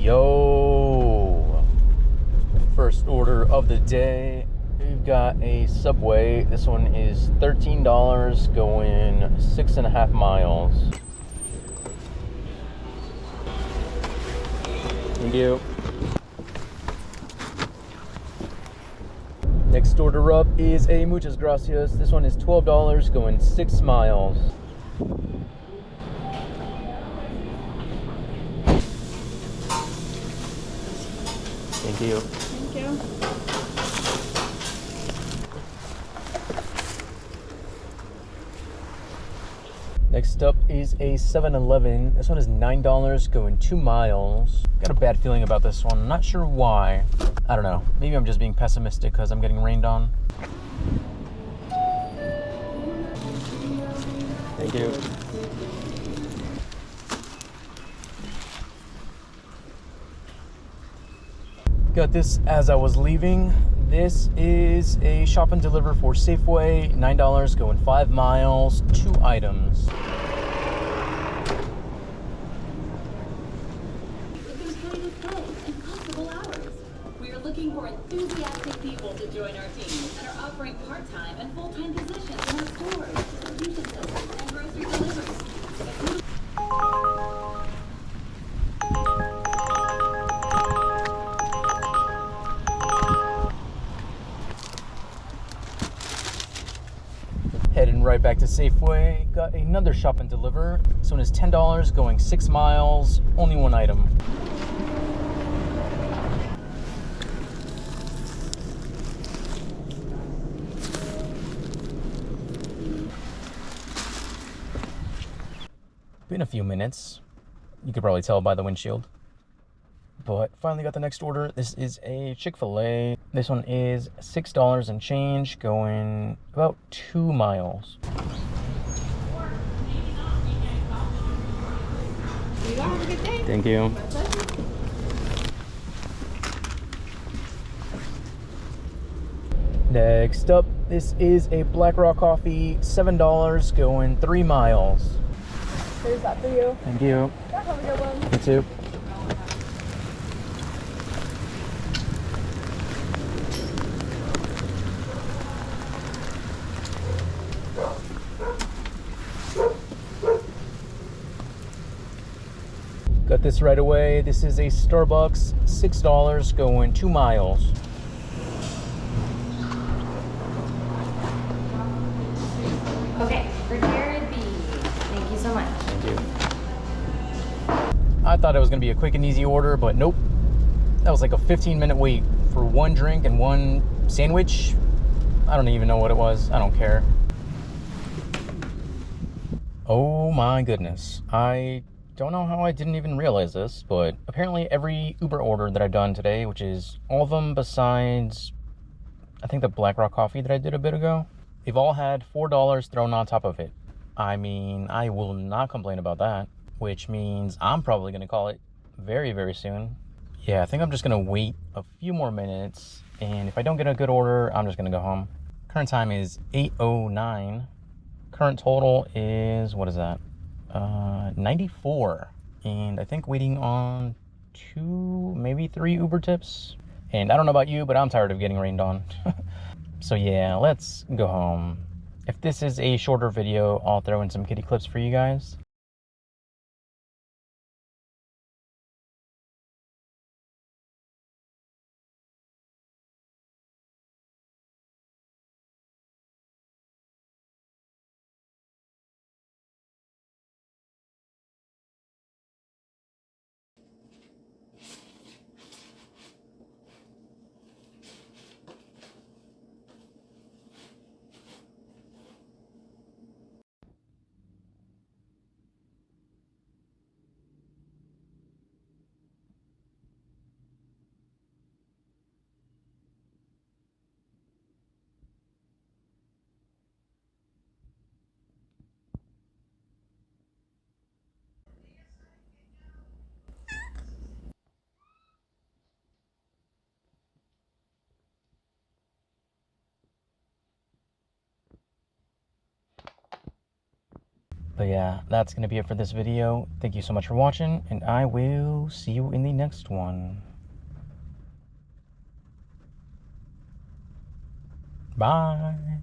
Yo, first order of the day. We've got a Subway. This one is $13 going 6.5 miles. Thank you. Next order up is a Muchas Gracias. This one is $12 going 6 miles. Thank you. Thank you. Next up is a 7-Eleven. This one is $9 going 2 miles. Got a bad feeling about this one. I'm not sure why. I don't know. Maybe I'm just being pessimistic because I'm getting rained on. Thank you. Got this as I was leaving. This is a shop and deliver for Safeway. $9 going 5 miles, 2 items. There's plenty of play and comfortable hours. We are looking for enthusiastic people to join our team and are offering part-time and full-time positions in our stores, distribution centers, and grocery deliveries. Heading right back to Safeway. Got another shop and deliver. This one is $10 going 6 miles, only 1 item. Been a few minutes. You could probably tell by the windshield. But finally got the next order. This is a Chick-fil-A. This one is $6 and change going about 2 miles. You have a good day. Thank you. My pleasure. Next up, this is a Black Rock coffee, $7 going 3 miles. Here's that for you. Thank you. Yeah, have a good one. You too. Got this right away. This is a Starbucks, $6 going 2 miles. Okay, for Jared B. Thank you so much. Thank you. I thought it was gonna be a quick and easy order, but nope. That was like a 15-minute wait for 1 drink and 1 sandwich. I don't even know what it was. I don't care. Oh my goodness. I don't know how I didn't even realize this, but apparently every Uber order that I've done today, which is all of them besides, I think the Black Rock coffee that I did a bit ago, they've all had $4 thrown on top of it. I mean, I will not complain about that, which means I'm probably going to call it very, very soon. Yeah, I think I'm just going to wait a few more minutes, and if I don't get a good order, I'm just going to go home. Current time is 8:09. Current total is, what is that? 94. And I think waiting on 2, maybe 3 Uber tips. And I don't know about you, but I'm tired of getting rained on. So yeah, let's go home. If this is a shorter video, I'll throw in some kitty clips for you guys. But yeah, that's going to be it for this video. Thank you so much for watching, and I will see you in the next one. Bye.